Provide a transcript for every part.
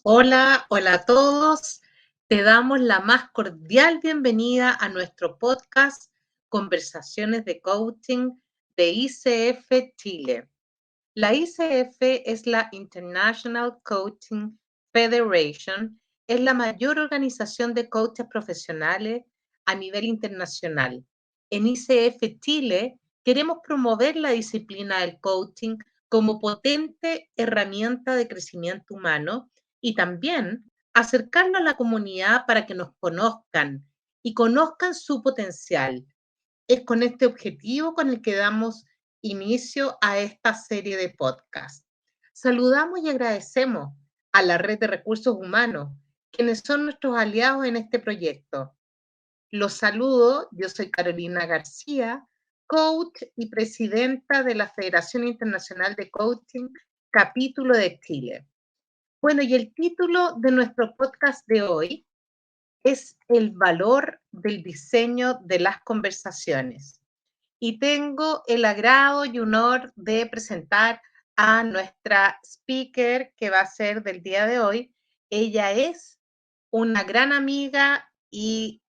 Hola, hola a todos. Te damos la más cordial bienvenida a nuestro podcast Conversaciones de Coaching de ICF Chile. La ICF es la International Coaching Federation, es la mayor organización de coaches profesionales a nivel internacional. En ICF Chile queremos promover la disciplina del coaching como potente herramienta de crecimiento humano y también acercarlo a la comunidad para que nos conozcan y conozcan su potencial. Es con este objetivo con el que damos inicio a esta serie de podcasts. Saludamos y agradecemos a la Red de Recursos Humanos, quienes son nuestros aliados en este proyecto. Los saludo, yo soy Carolina García, coach y presidenta de la Federación Internacional de Coaching, capítulo de Chile. Bueno, y el título de nuestro podcast de hoy es El valor del diseño de las conversaciones. Y tengo el agrado y honor de presentar a nuestra speaker que va a ser del día de hoy. Ella es una gran amiga y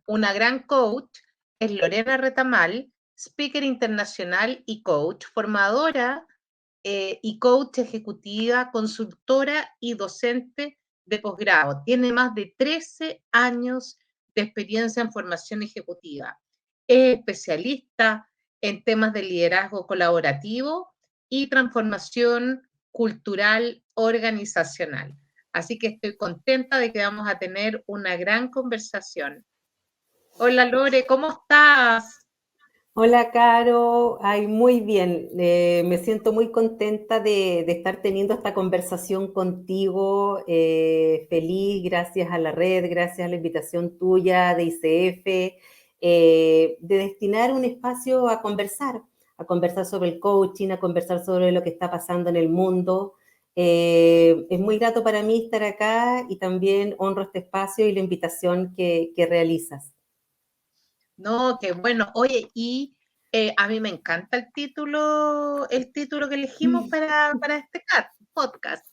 una gran coach, es Lorena Retamal, speaker internacional y coach, formadora y coach ejecutiva, consultora y docente de posgrado. Tiene más de 13 años de experiencia en formación ejecutiva. Es especialista en temas de liderazgo colaborativo y transformación cultural organizacional. Así que estoy contenta de que vamos a tener una gran conversación. Hola Lore, ¿cómo estás? Hola, Caro. Ay, muy bien. Me siento muy contenta de estar teniendo esta conversación contigo. Feliz, gracias a la red, gracias a la invitación tuya de ICF, de destinar un espacio a conversar sobre el coaching, a conversar sobre lo que está pasando en el mundo. Es muy grato para mí estar acá y también honro este espacio y la invitación que realizas. No, qué bueno. Oye, y a mí me encanta el título que elegimos para este podcast,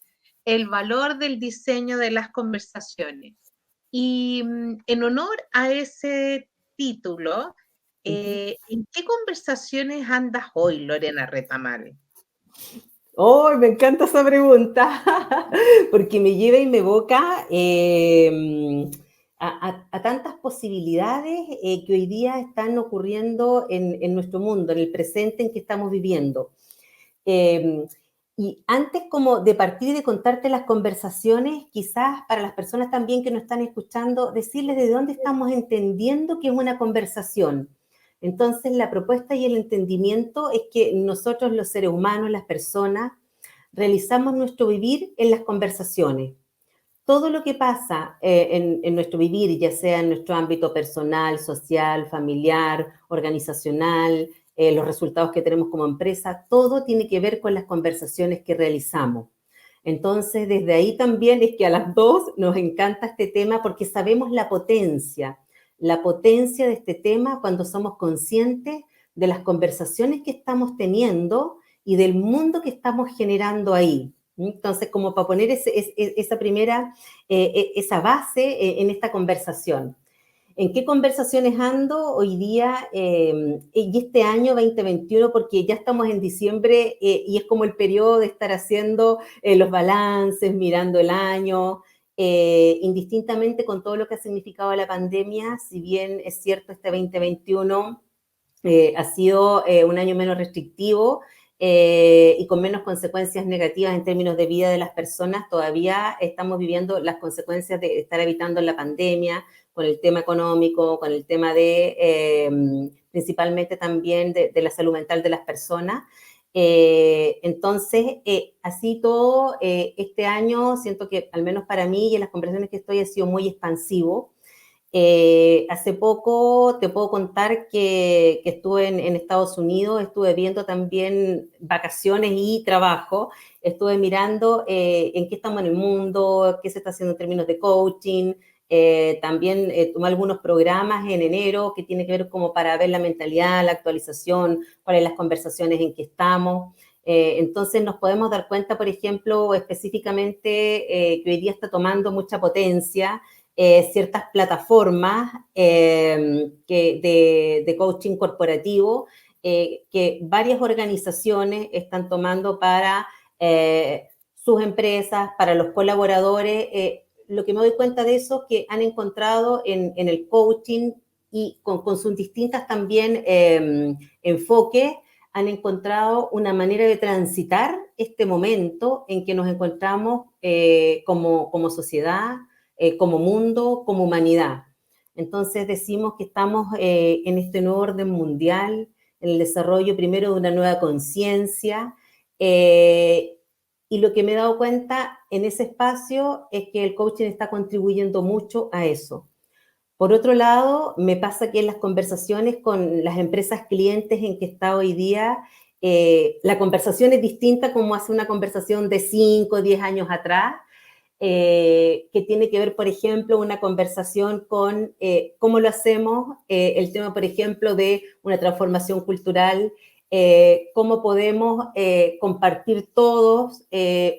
El valor del diseño de las conversaciones. Y en honor a ese título, ¿en qué conversaciones andas hoy, Lorena Retamal? Oh, me encanta esa pregunta, porque me lleva y me evoca a tantas posibilidades que hoy día están ocurriendo en nuestro mundo, en el presente en que estamos viviendo. Eh, y antes como de partir y de contarte las conversaciones, quizás para las personas también que nos están escuchando, decirles de dónde estamos entendiendo que es una conversación. Entonces, la propuesta y el entendimiento es que nosotros los seres humanos, las personas, realizamos nuestro vivir en las conversaciones. Todo lo que pasa en nuestro vivir, ya sea en nuestro ámbito personal, social, familiar, organizacional, los resultados que tenemos como empresa, todo tiene que ver con las conversaciones que realizamos. Entonces, desde ahí también es que a las dos nos encanta este tema porque sabemos la potencia de este tema cuando somos conscientes de las conversaciones que estamos teniendo y del mundo que estamos generando ahí. Entonces, como para poner esa primera, esa base en esta conversación. ¿En qué conversaciones ando hoy día y este año 2021? Porque ya estamos en diciembre y es como el periodo de estar haciendo los balances, mirando el año, indistintamente con todo lo que ha significado la pandemia, si bien es cierto este 2021 ha sido un año menos restrictivo y con menos consecuencias negativas en términos de vida de las personas, todavía estamos viviendo las consecuencias de estar evitando la pandemia, con el tema económico, con el tema de principalmente también de la salud mental de las personas. Entonces, así todo, este año siento que al menos para mí y en las conversaciones que estoy ha sido muy expansivo. Hace poco te puedo contar que estuve en Estados Unidos, estuve viendo también vacaciones y trabajo, estuve mirando en qué estamos en el mundo, qué se está haciendo en términos de coaching, también tomé algunos programas en enero que tiene que ver como para ver la mentalidad, la actualización, cuáles las conversaciones en que estamos. Entonces nos podemos dar cuenta, por ejemplo, específicamente que hoy día está tomando mucha potencia ciertas plataformas de coaching corporativo que varias organizaciones están tomando para sus empresas, para los colaboradores. Lo que me doy cuenta de eso es que han encontrado en el coaching y con sus distintas también enfoques, han encontrado una manera de transitar este momento en que nos encontramos como sociedad, como mundo, como humanidad. Entonces decimos que estamos en este nuevo orden mundial, en el desarrollo primero de una nueva conciencia, y lo que me he dado cuenta en ese espacio es que el coaching está contribuyendo mucho a eso. Por otro lado, me pasa que en las conversaciones con las empresas clientes en que está hoy día, la conversación es distinta como hace una conversación de 5 o 10 años atrás, que tiene que ver, por ejemplo, una conversación con cómo lo hacemos, el tema, por ejemplo, de una transformación cultural, cómo podemos compartir todos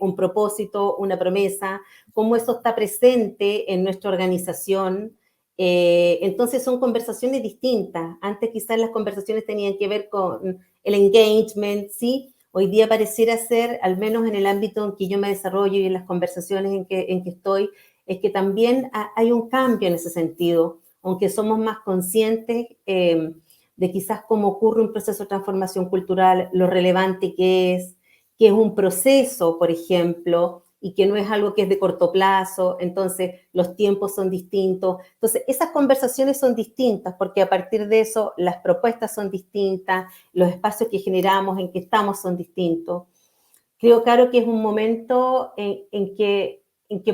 un propósito, una promesa, cómo eso está presente en nuestra organización. Entonces son conversaciones distintas. Antes quizás las conversaciones tenían que ver con el engagement, ¿sí? Hoy día pareciera ser, al menos en el ámbito en que yo me desarrollo y en las conversaciones en que estoy, es que también hay un cambio en ese sentido, aunque somos más conscientes de quizás cómo ocurre un proceso de transformación cultural, lo relevante que es un proceso, por ejemplo, y que no es algo que es de corto plazo, entonces los tiempos son distintos. Entonces, esas conversaciones son distintas porque a partir de eso las propuestas son distintas, los espacios que generamos, en que estamos son distintos. Creo, claro, que es un momento en que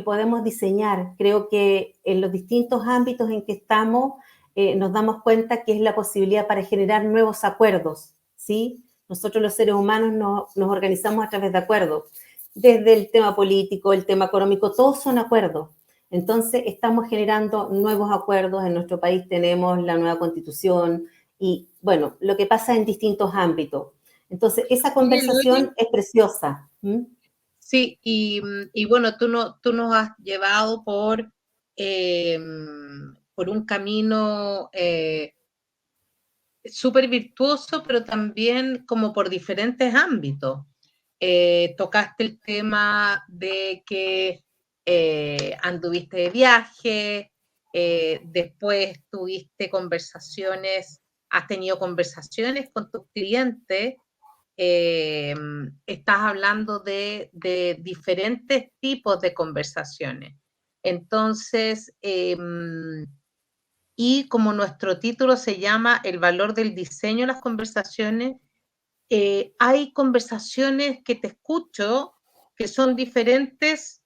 podemos diseñar. Creo que en los distintos ámbitos en que estamos nos damos cuenta que es la posibilidad para generar nuevos acuerdos, ¿sí? Nosotros los seres humanos nos organizamos a través de acuerdos. Desde el tema político, el tema económico, todos son acuerdos. Entonces, estamos generando nuevos acuerdos. En nuestro país tenemos la nueva Constitución y, bueno, lo que pasa en distintos ámbitos. Entonces, esa conversación es preciosa. ¿Mm? Sí, y bueno, tú nos has llevado por un camino súper virtuoso, pero también como por diferentes ámbitos. Tocaste el tema de que anduviste de viaje, después tuviste conversaciones, has tenido conversaciones con tus clientes, estás hablando de diferentes tipos de conversaciones. Entonces, y como nuestro título se llama El valor del diseño en las conversaciones, hay conversaciones que te escucho que son diferentes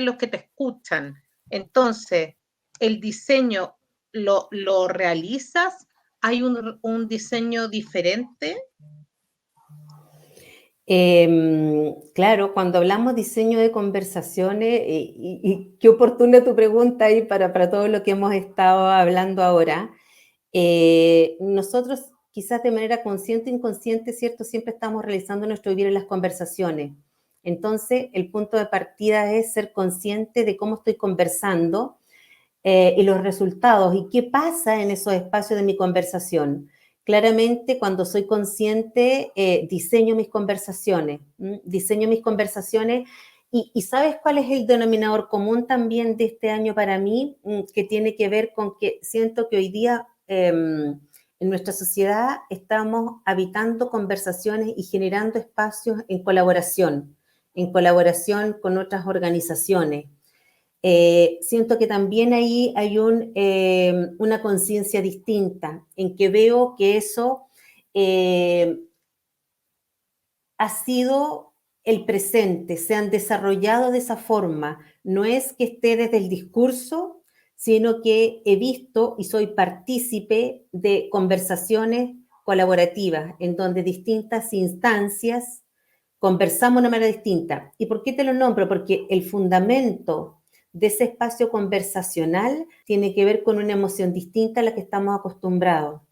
los que te escuchan. Entonces, el diseño lo realizas, hay un diseño diferente. Claro, cuando hablamos diseño de conversaciones, y qué oportuna tu pregunta ahí para todo lo que hemos estado hablando ahora. Nosotros quizás de manera consciente o inconsciente, ¿cierto? Siempre estamos realizando nuestro vivir en las conversaciones. Entonces, el punto de partida es ser consciente de cómo estoy conversando y los resultados y qué pasa en esos espacios de mi conversación. Claramente, cuando soy consciente, diseño mis conversaciones, y ¿sabes cuál es el denominador común también de este año para mí? Que tiene que ver con que siento que hoy día en nuestra sociedad estamos habitando conversaciones y generando espacios en colaboración con otras organizaciones. Siento que también ahí hay una conciencia distinta, en que veo que eso ha sido el presente, se han desarrollado de esa forma. No es que esté desde el discurso, sino que he visto y soy partícipe de conversaciones colaborativas en donde distintas instancias conversamos de una manera distinta. ¿Y por qué te lo nombro? Porque el fundamento de ese espacio conversacional tiene que ver con una emoción distinta a la que estamos acostumbrados.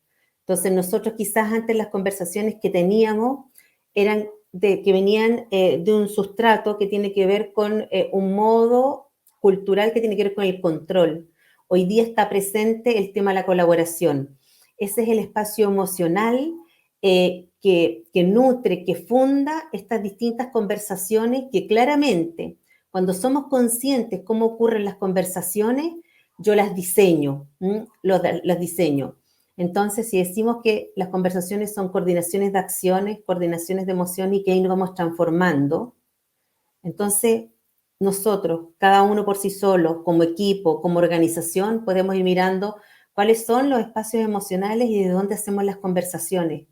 Entonces nosotros quizás antes las conversaciones que teníamos eran que venían de un sustrato que tiene que ver con un modo cultural que tiene que ver con el control. Hoy día está presente el tema de la colaboración. Ese es el espacio emocional que nutre, que funda estas distintas conversaciones que claramente, cuando somos conscientes cómo ocurren las conversaciones, yo las diseño, las diseño. Entonces, si decimos que las conversaciones son coordinaciones de acciones, coordinaciones de emociones y que ahí nos vamos transformando, entonces nosotros, cada uno por sí solo, como equipo, como organización, podemos ir mirando cuáles son los espacios emocionales y de dónde hacemos las conversaciones.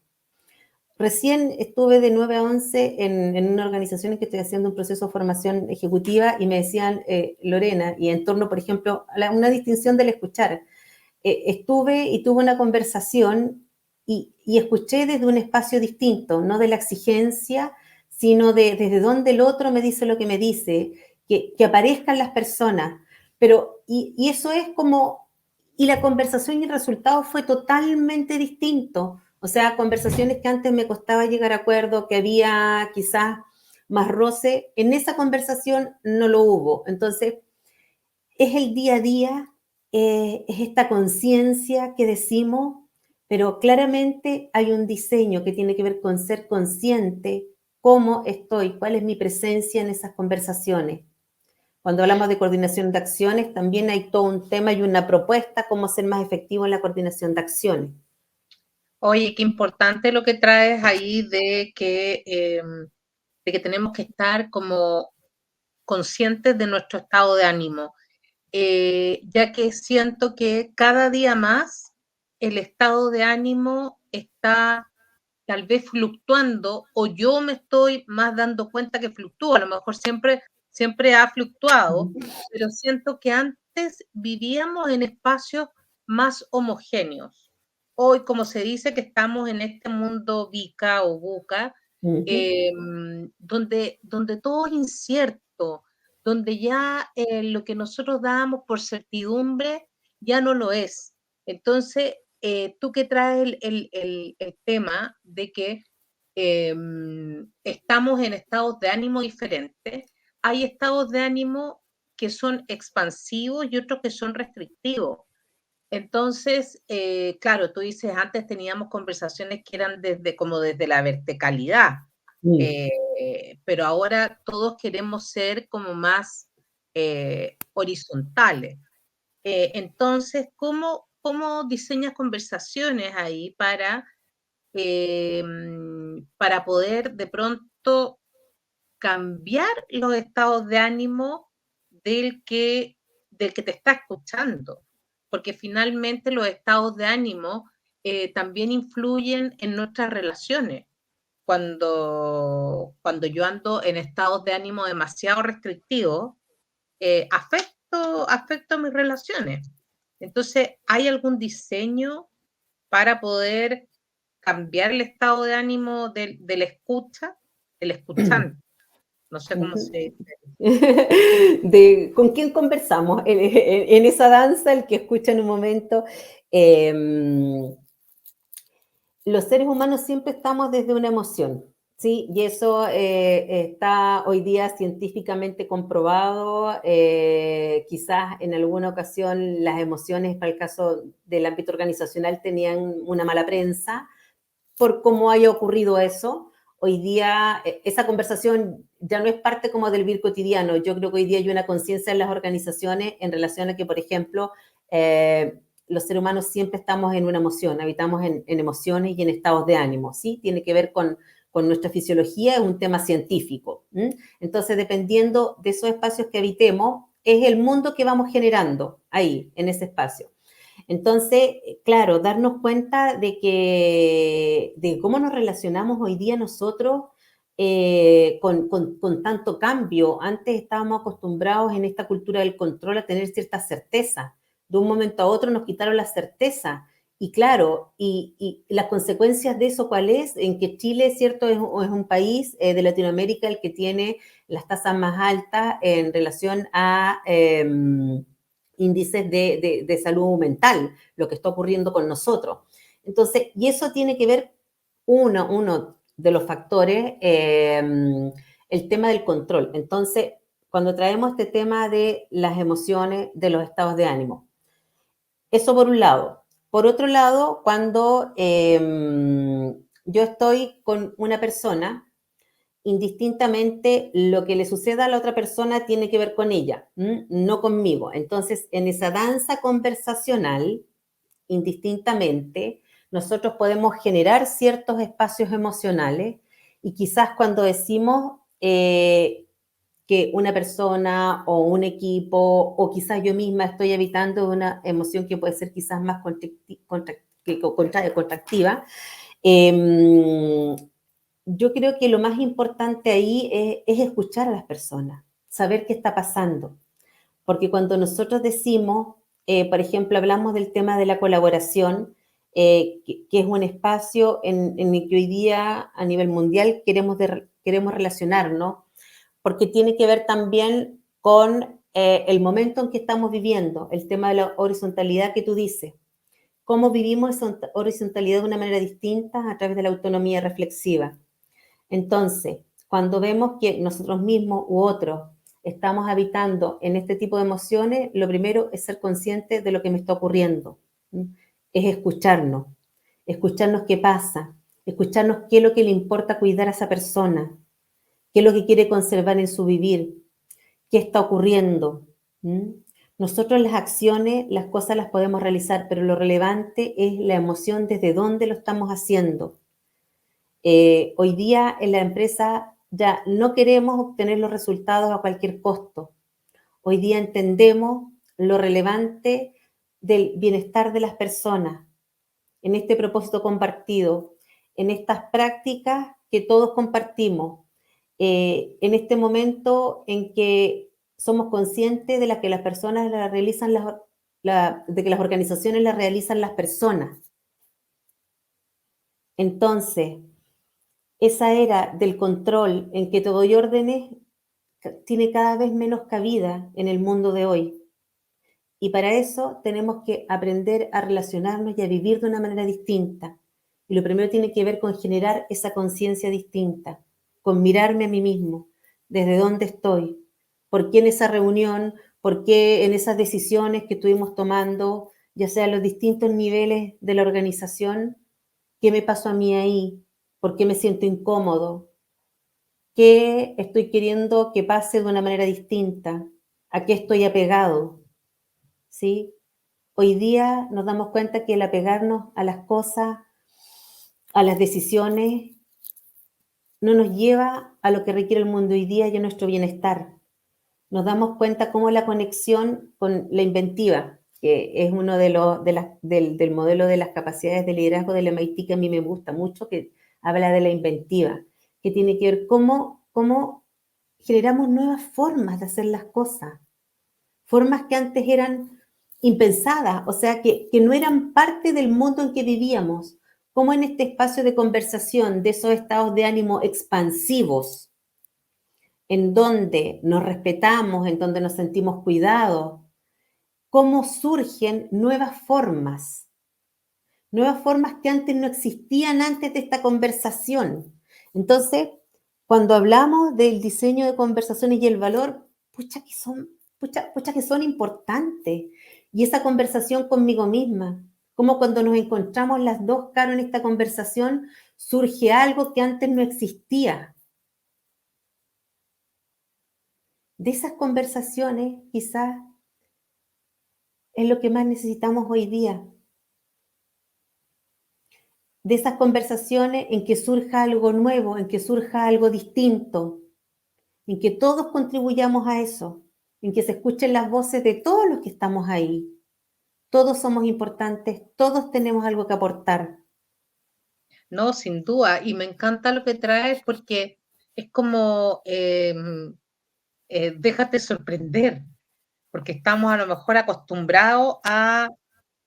Recién estuve de 9 a 11 en una organización en que estoy haciendo un proceso de formación ejecutiva y me decían, Lorena, y en torno, por ejemplo, a una distinción del escuchar. Estuve y tuve una conversación y escuché desde un espacio distinto, no de la exigencia, sino desde donde el otro me dice lo que me dice, que aparezcan las personas. Pero, y eso es como, y la conversación y el resultado fue totalmente distinto. O sea, conversaciones que antes me costaba llegar a acuerdo, que había quizás más roce, en esa conversación no lo hubo. Entonces, es el día a día, es esta conciencia que decimos, pero claramente hay un diseño que tiene que ver con ser consciente, cómo estoy, cuál es mi presencia en esas conversaciones. Cuando hablamos de coordinación de acciones, también hay todo un tema y una propuesta, cómo ser más efectivo en la coordinación de acciones. Oye, qué importante lo que traes ahí de que tenemos que estar como conscientes de nuestro estado de ánimo, ya que siento que cada día más el estado de ánimo está tal vez fluctuando o yo me estoy más dando cuenta que fluctúa, a lo mejor siempre ha fluctuado, pero siento que antes vivíamos en espacios más homogéneos. Hoy, como se dice que estamos en este mundo VICA o buca, donde todo es incierto, donde ya lo que nosotros dábamos por certidumbre ya no lo es. Entonces, tú que traes el tema de que estamos en estados de ánimo diferentes, hay estados de ánimo que son expansivos y otros que son restrictivos. Entonces, claro, tú dices, antes teníamos conversaciones que eran desde la verticalidad, pero ahora todos queremos ser como más horizontales. Entonces, ¿cómo diseñas conversaciones ahí para poder de pronto cambiar los estados de ánimo del que, del que te está escuchando? Porque finalmente los estados de ánimo también influyen en nuestras relaciones. Cuando yo ando en estados de ánimo demasiado restrictivos, afecto mis relaciones. Entonces, ¿hay algún diseño para poder cambiar el estado de ánimo del escucha, del escuchante? No sé cómo se dice. ¿Con quién conversamos? En esa danza, el que escucha en un momento, los seres humanos siempre estamos desde una emoción, ¿sí? Y eso está hoy día científicamente comprobado. Quizás en alguna ocasión las emociones, para el caso del ámbito organizacional, tenían una mala prensa por cómo haya ocurrido eso. Hoy día esa conversación ya no es parte como del vivir cotidiano. Yo creo que hoy día hay una conciencia en las organizaciones en relación a que, por ejemplo, los seres humanos siempre estamos en una emoción, habitamos en emociones y en estados de ánimo, ¿sí? Tiene que ver con nuestra fisiología, es un tema científico. Entonces, dependiendo de esos espacios que habitemos, es el mundo que vamos generando ahí, en ese espacio. Entonces, claro, darnos cuenta de cómo nos relacionamos hoy día nosotros con tanto cambio. Antes estábamos acostumbrados en esta cultura del control a tener cierta certeza. De un momento a otro nos quitaron la certeza. Y claro, y las consecuencias de eso, ¿cuál es? En que Chile, ¿cierto?, es un país de Latinoamérica el que tiene las tasas más altas en relación a índices de salud mental, lo que está ocurriendo con nosotros. Entonces, y eso tiene que ver, uno de los factores, el tema del control. Entonces, cuando traemos este tema de las emociones, de los estados de ánimo, eso por un lado. Por otro lado, cuando yo estoy con una persona, indistintamente lo que le suceda a la otra persona tiene que ver con ella, no conmigo. Entonces, en esa danza conversacional, indistintamente, nosotros podemos generar ciertos espacios emocionales y quizás cuando decimos que una persona o un equipo o quizás yo misma estoy evitando una emoción que puede ser quizás más contractiva, yo creo que lo más importante ahí es escuchar a las personas, saber qué está pasando. Porque cuando nosotros decimos, por ejemplo, hablamos del tema de la colaboración, que es un espacio en el que hoy día a nivel mundial queremos relacionarnos, porque tiene que ver también con el momento en que estamos viviendo, el tema de la horizontalidad que tú dices. Cómo vivimos esa horizontalidad de una manera distinta a través de la autonomía reflexiva. Entonces, cuando vemos que nosotros mismos u otros estamos habitando en este tipo de emociones, lo primero es ser consciente de lo que me está ocurriendo. Es escucharnos qué pasa, escucharnos qué es lo que le importa cuidar a esa persona, qué es lo que quiere conservar en su vivir, qué está ocurriendo. Nosotros las acciones, las cosas las podemos realizar, pero lo relevante es la emoción desde dónde lo estamos haciendo. Hoy día en la empresa ya no queremos obtener los resultados a cualquier costo. Hoy día entendemos lo relevante del bienestar de las personas en este propósito compartido, en estas prácticas que todos compartimos, en este momento en que somos conscientes de la que las personas la realizan, de que las organizaciones la realizan las personas. Entonces, esa era del control en que te doy órdenes tiene cada vez menos cabida en el mundo de hoy. Y para eso tenemos que aprender a relacionarnos y a vivir de una manera distinta. Y lo primero tiene que ver con generar esa conciencia distinta, con mirarme a mí mismo, desde dónde estoy, por qué en esa reunión, por qué en esas decisiones que estuvimos tomando, ya sea a los distintos niveles de la organización, qué me pasó a mí ahí, por qué me siento incómodo, qué estoy queriendo que pase de una manera distinta, a qué estoy apegado, ¿sí? Hoy día nos damos cuenta que el apegarnos a las cosas, a las decisiones, no nos lleva a lo que requiere el mundo hoy día y a nuestro bienestar. Nos damos cuenta cómo la conexión con la inventiva, que es uno del modelo de las capacidades de liderazgo del MIT que a mí me gusta mucho, que habla de la inventiva, que tiene que ver cómo generamos nuevas formas de hacer las cosas, formas que antes eran impensadas, o sea, que no eran parte del mundo en que vivíamos, como en este espacio de conversación, de esos estados de ánimo expansivos, en donde nos respetamos, en donde nos sentimos cuidados, cómo surgen nuevas formas que antes no existían antes de esta conversación. Entonces, cuando hablamos del diseño de conversaciones y el valor, pucha que son importantes. Y esa conversación conmigo misma, como cuando nos encontramos las dos, Caro, en esta conversación, surge algo que antes no existía. De esas conversaciones, quizás, es lo que más necesitamos hoy día. De esas conversaciones en que surja algo nuevo, en que surja algo distinto, en que todos contribuyamos a eso, en que se escuchen las voces de todos los que estamos ahí. Todos somos importantes, todos tenemos algo que aportar. No, sin duda, y me encanta lo que traes porque es como déjate sorprender, porque estamos a lo mejor acostumbrados a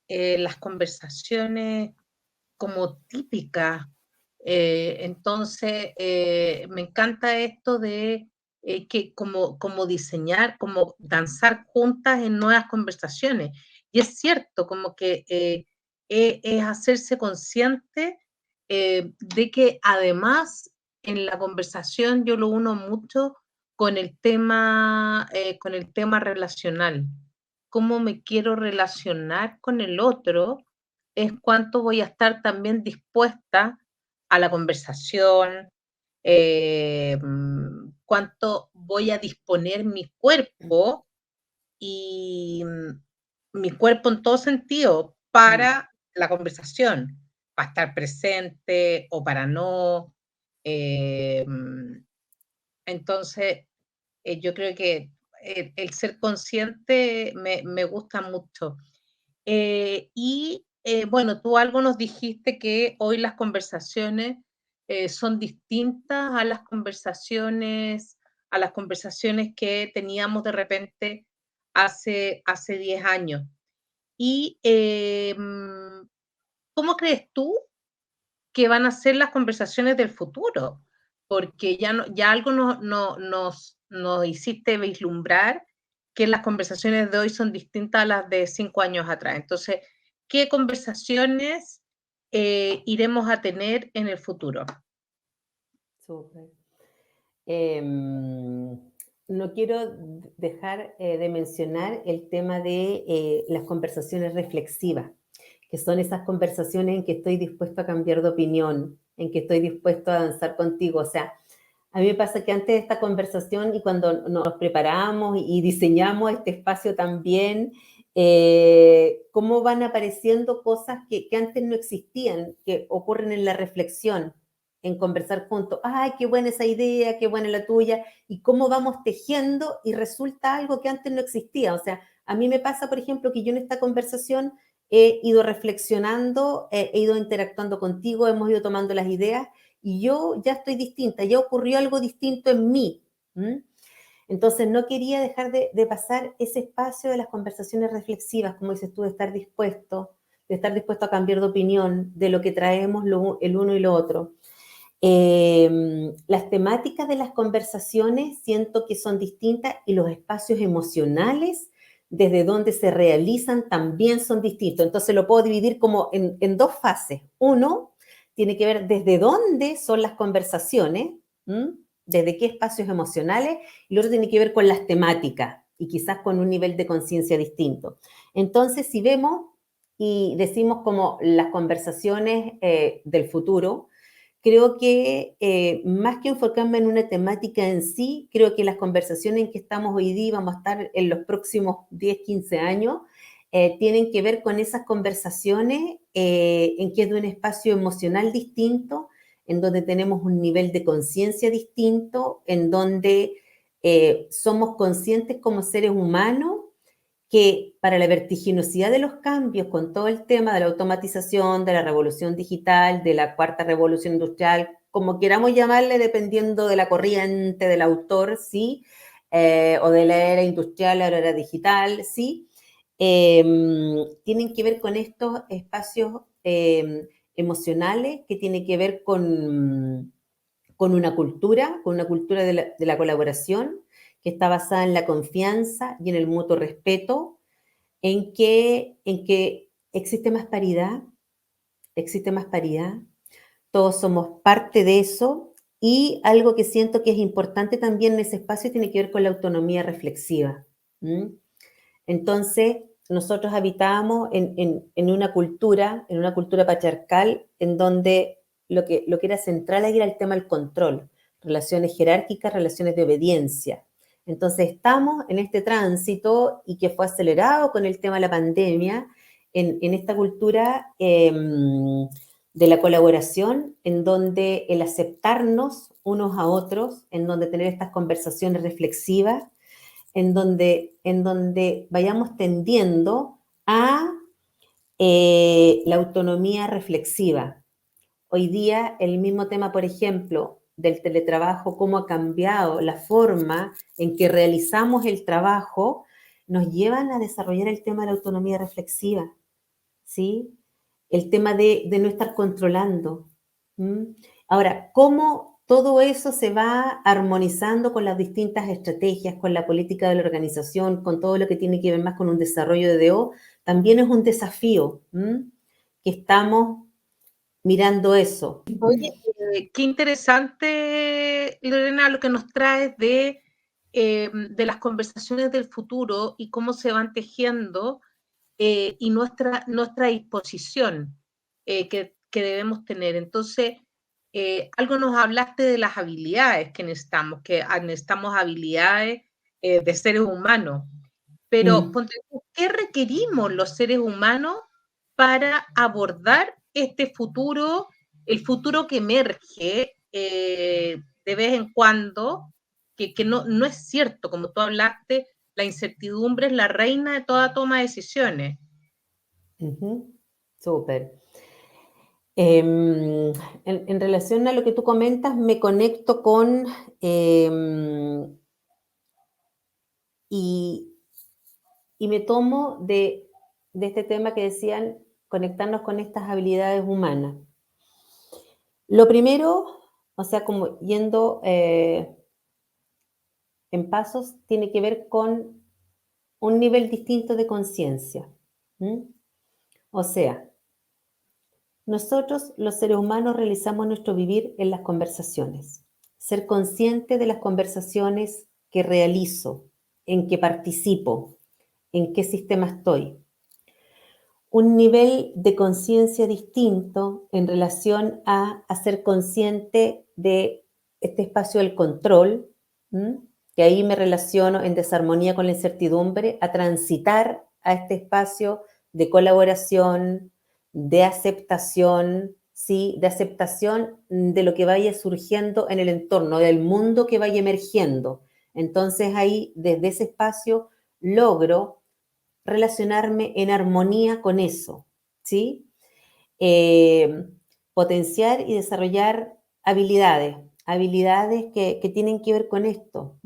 las conversaciones como típicas. Entonces, me encanta esto de que como diseñar, como danzar juntas en nuevas conversaciones. Y es cierto, como que es hacerse consciente de que además en la conversación yo lo uno mucho con el tema relacional. Cómo me quiero relacionar con el otro es cuánto voy a estar también dispuesta a la conversación, cuánto voy a disponer mi cuerpo y mi cuerpo en todo sentido para la conversación, para estar presente o para no. eh, entonces, yo creo que el ser consciente me gusta mucho. Bueno, tú algo nos dijiste que hoy las conversaciones son distintas a las conversaciones que teníamos de repente hace 10 años. Y ¿cómo crees tú que van a ser las conversaciones del futuro? Porque ya algo nos hiciste vislumbrar que las conversaciones de hoy son distintas a las de 5 años atrás. Entonces, ¿qué conversaciones iremos a tener en el futuro? Súper. No quiero dejar de mencionar el tema de las conversaciones reflexivas, que son esas conversaciones en que estoy dispuesto a cambiar de opinión, en que estoy dispuesto a avanzar contigo. O sea, a mí me pasa que antes de esta conversación y cuando nos preparamos y diseñamos este espacio también, cómo van apareciendo cosas que antes no existían, que ocurren en la reflexión, en conversar juntos. ¡Ay, qué buena esa idea, qué buena la tuya! Y cómo vamos tejiendo y resulta algo que antes no existía. O sea, a mí me pasa, por ejemplo, que yo en esta conversación he ido reflexionando, he ido interactuando contigo, hemos ido tomando las ideas y yo ya estoy distinta, ya ocurrió algo distinto en mí. Entonces no quería dejar de pasar ese espacio de las conversaciones reflexivas, como dices tú, de estar dispuesto a cambiar de opinión de lo que traemos el uno y lo otro. Las temáticas de las conversaciones siento que son distintas y los espacios emocionales desde donde se realizan también son distintos. Entonces lo puedo dividir como en dos fases. Uno tiene que ver desde dónde son las conversaciones, desde qué espacios emocionales, y lo otro tiene que ver con las temáticas y quizás con un nivel de conciencia distinto. Entonces, si vemos y decimos como las conversaciones del futuro, creo que más que enfocarme en una temática en sí, creo que las conversaciones en que estamos hoy día, vamos a estar en los próximos 10, 15 años, tienen que ver con esas conversaciones en que es de un espacio emocional distinto, en donde tenemos un nivel de conciencia distinto, en donde somos conscientes como seres humanos que para la vertiginosidad de los cambios, con todo el tema de la automatización, de la revolución digital, de la cuarta revolución industrial, como queramos llamarle, dependiendo de la corriente del autor, ¿sí? O de la era industrial a la era digital, ¿sí? Tienen que ver con estos espacios emocionales que tienen que ver con una cultura de la colaboración, que está basada en la confianza y en el mutuo respeto, en que existe más paridad, todos somos parte de eso, y algo que siento que es importante también en ese espacio tiene que ver con la autonomía reflexiva. Entonces, nosotros habitábamos en una cultura patriarcal, en donde lo que era central ahí era el tema del control, relaciones jerárquicas, relaciones de obediencia. Entonces estamos en este tránsito y que fue acelerado con el tema de la pandemia, en esta cultura de la colaboración, en donde el aceptarnos unos a otros, en donde tener estas conversaciones reflexivas, en donde vayamos tendiendo a la autonomía reflexiva. Hoy día el mismo tema, por ejemplo, del teletrabajo, cómo ha cambiado la forma en que realizamos el trabajo, nos llevan a desarrollar el tema de la autonomía reflexiva, ¿sí? El tema de no estar controlando. Ahora, ¿cómo todo eso se va armonizando con las distintas estrategias, con la política de la organización, con todo lo que tiene que ver más con un desarrollo de DO? También es un desafío. que estamos mirando eso. Oye, qué interesante, Lorena, lo que nos traes de las conversaciones del futuro y cómo se van tejiendo y nuestra disposición que debemos tener. Entonces, algo nos hablaste de las habilidades que necesitamos habilidades de seres humanos, pero ¿qué requerimos los seres humanos para abordar este futuro, el futuro que emerge de vez en cuando, que no es cierto, como tú hablaste, la incertidumbre es la reina de toda toma de decisiones. Súper. En relación a lo que tú comentas, me conecto con y me tomo de este tema que decían conectarnos con estas habilidades humanas. Lo primero, o sea, como yendo en pasos, tiene que ver con un nivel distinto de conciencia. O sea, nosotros los seres humanos realizamos nuestro vivir en las conversaciones. Ser consciente de las conversaciones que realizo, en que participo, en qué sistema estoy. Un nivel de conciencia distinto en relación a ser consciente de este espacio del control, que ahí me relaciono en desarmonía con la incertidumbre, a transitar a este espacio de colaboración, de aceptación, ¿sí? De aceptación de lo que vaya surgiendo en el entorno, del mundo que vaya emergiendo. Entonces ahí, desde ese espacio, logro relacionarme en armonía con eso, ¿sí? Potenciar y desarrollar habilidades que tienen que ver con esto,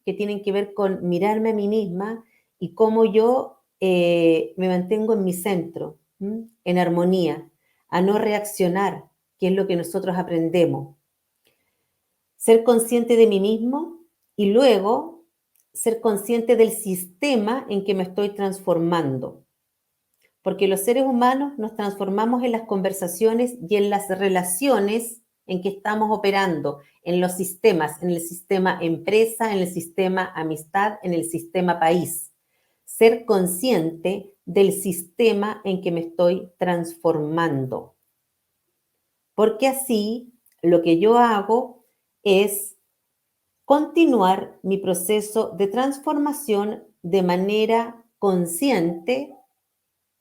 que tienen que ver con mirarme a mí misma y cómo yo me mantengo en mi centro, en armonía, a no reaccionar, que es lo que nosotros aprendemos. Ser consciente de mí mismo y luego ser consciente del sistema en que me estoy transformando. Porque los seres humanos nos transformamos en las conversaciones y en las relaciones en que estamos operando, en los sistemas, en el sistema empresa, en el sistema amistad, en el sistema país. Ser consciente del sistema en que me estoy transformando. Porque así lo que yo hago es continuar mi proceso de transformación de manera consciente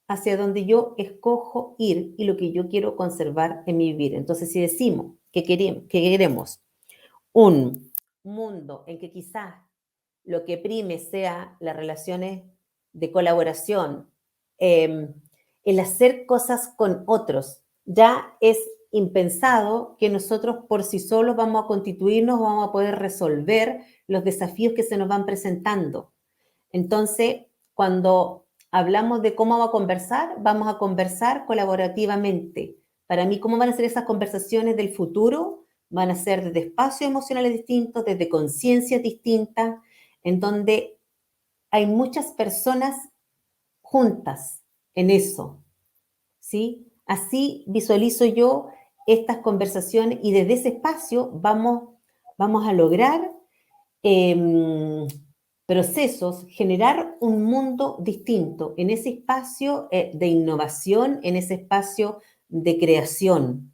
hacia donde yo escojo ir y lo que yo quiero conservar en mi vivir. Entonces, si decimos que queremos un mundo en que quizás lo que prime sea las relaciones de colaboración, el hacer cosas con otros, ya es impensado que nosotros por sí solos vamos a constituirnos, vamos a poder resolver los desafíos que se nos van presentando. Entonces, cuando hablamos de cómo vamos a conversar colaborativamente. Para mí, ¿cómo van a ser esas conversaciones del futuro? Van a ser desde espacios emocionales distintos, desde conciencias distintas, en donde hay muchas personas juntas en eso, ¿sí? Así visualizo yo estas conversaciones y desde ese espacio vamos a lograr procesos, generar un mundo distinto en ese espacio de innovación, en ese espacio de creación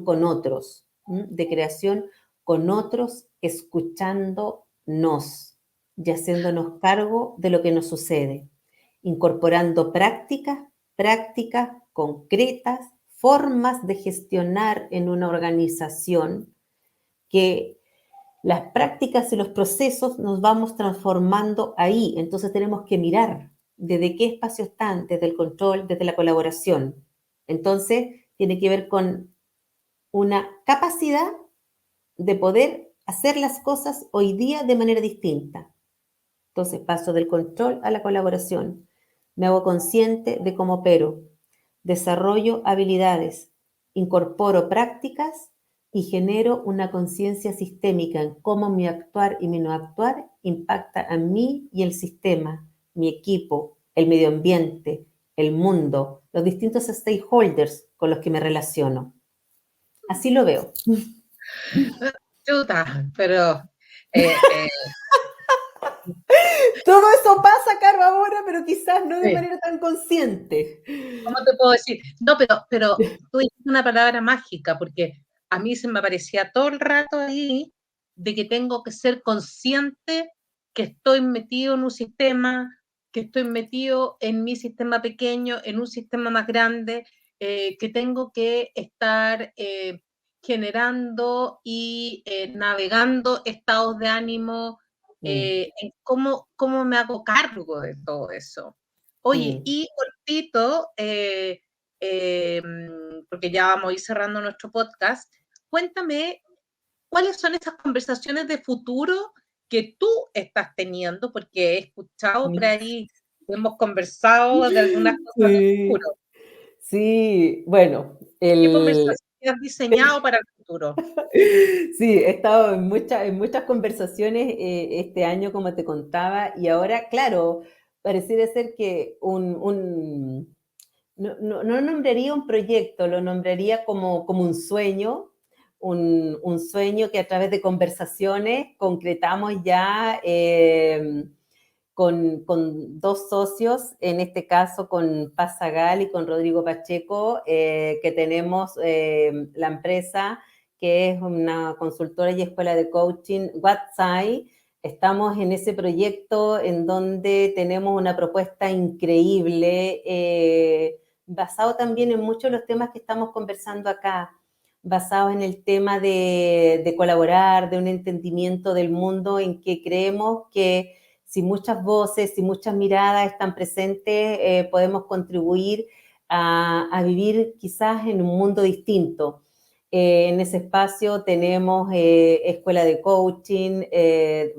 con otros, de creación con otros, escuchándonos y haciéndonos cargo de lo que nos sucede, incorporando prácticas concretas, formas de gestionar en una organización que las prácticas y los procesos nos vamos transformando ahí. Entonces tenemos que mirar desde qué espacio están, desde el control, desde la colaboración. Entonces tiene que ver con una capacidad de poder hacer las cosas hoy día de manera distinta. Entonces paso del control a la colaboración. Me hago consciente de cómo opero. Desarrollo habilidades. Incorporo prácticas y genero una conciencia sistémica en cómo mi actuar y mi no actuar impacta a mí y el sistema, mi equipo, el medio ambiente, el mundo, los distintos stakeholders con los que me relaciono. Así lo veo. Chuta, pero Todo eso pasa, Caro, ahora, pero quizás no de sí. manera tan consciente. ¿Cómo te puedo decir? No, pero tú dijiste una palabra mágica, porque a mí se me aparecía todo el rato ahí de que tengo que ser consciente que estoy metido en un sistema, que estoy metido en mi sistema pequeño, en un sistema más grande, que tengo que estar generando y navegando estados de ánimo, en cómo me hago cargo de todo eso. Oye, Mm. y cortito, porque ya vamos a ir cerrando nuestro podcast, cuéntame cuáles son esas conversaciones de futuro que tú estás teniendo, porque he escuchado por ahí, hemos conversado de algunas cosas de Sí, futuro. sí, bueno, ¿Qué conversaciones has diseñado para el futuro? sí, he estado en muchas conversaciones este año, como te contaba, y ahora, claro, pareciera ser que no nombraría un proyecto, lo nombraría como un sueño que a través de conversaciones concretamos ya con dos socios, en este caso con Paz Zagal y con Rodrigo Pacheco, que tenemos la empresa que es una consultora y escuela de coaching, WhatsApp. Estamos en ese proyecto en donde tenemos una propuesta increíble, basado también en muchos de los temas que estamos conversando acá, basado en el tema de colaborar, de un entendimiento del mundo en que creemos que si muchas voces, si muchas miradas están presentes, podemos contribuir a vivir quizás en un mundo distinto. En ese espacio tenemos escuela de coaching,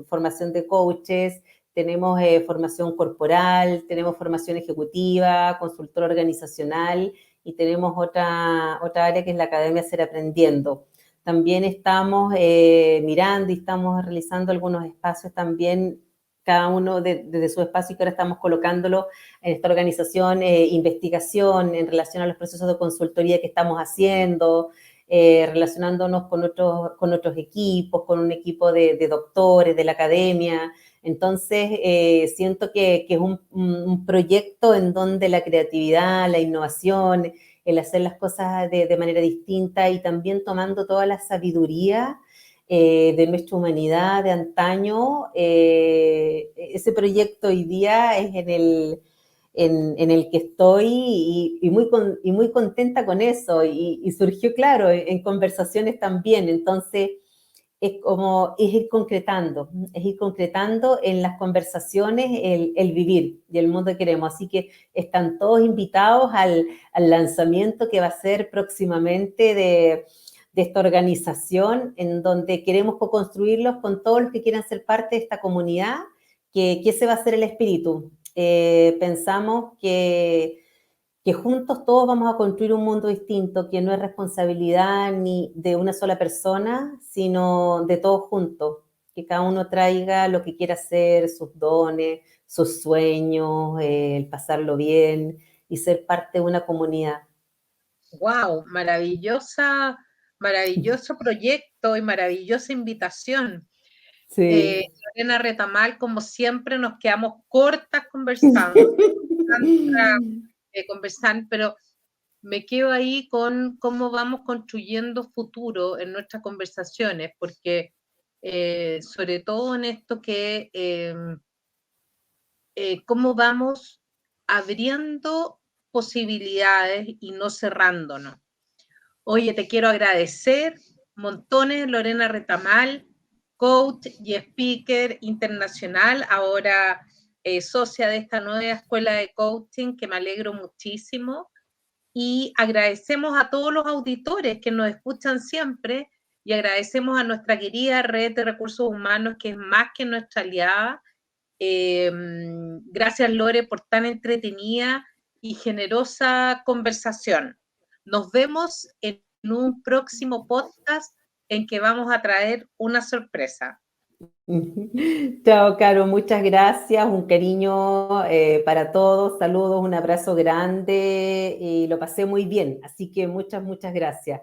formación de coaches, tenemos formación corporal, tenemos formación ejecutiva, consultora organizacional y tenemos otra área que es la Academia Ser Aprendiendo. También estamos mirando y estamos realizando algunos espacios también, cada uno desde su espacio, y que ahora estamos colocándolo en esta organización, investigación en relación a los procesos de consultoría que estamos haciendo, relacionándonos con otros equipos, con un equipo de doctores, de la academia. Entonces, siento que es un proyecto en donde la creatividad, la innovación, el hacer las cosas de manera distinta y también tomando toda la sabiduría de nuestra humanidad de antaño, ese proyecto hoy día es en el que estoy y muy contenta con eso. Y surgió, claro, en conversaciones también. Entonces, es ir concretando en las conversaciones el vivir y el mundo que queremos. Así que están todos invitados al lanzamiento que va a ser próximamente de esta organización, en donde queremos co-construirlos con todos los que quieran ser parte de esta comunidad, que ese va a ser el espíritu. Pensamos que juntos todos vamos a construir un mundo distinto, que no es responsabilidad ni de una sola persona, sino de todos juntos, que cada uno traiga lo que quiera hacer, sus dones, sus sueños, el pasarlo bien y ser parte de una comunidad. Wow, maravilloso proyecto y maravillosa invitación. Sí. Lorena Retamal, como siempre, nos quedamos cortas conversando, conversar, pero me quedo ahí con cómo vamos construyendo futuro en nuestras conversaciones, porque sobre todo en esto que cómo vamos abriendo posibilidades y no cerrándonos. Oye, te quiero agradecer montones, Lorena Retamal, coach y speaker internacional, ahora socia de esta nueva escuela de coaching, que me alegro muchísimo. Y agradecemos a todos los auditores que nos escuchan siempre y agradecemos a nuestra querida red de recursos humanos, que es más que nuestra aliada. Gracias, Lore, por tan entretenida y generosa conversación. Nos vemos en un próximo podcast en que vamos a traer una sorpresa. Chao, Caro, muchas gracias, un cariño para todos, saludos, un abrazo grande y lo pasé muy bien, así que muchas, muchas gracias.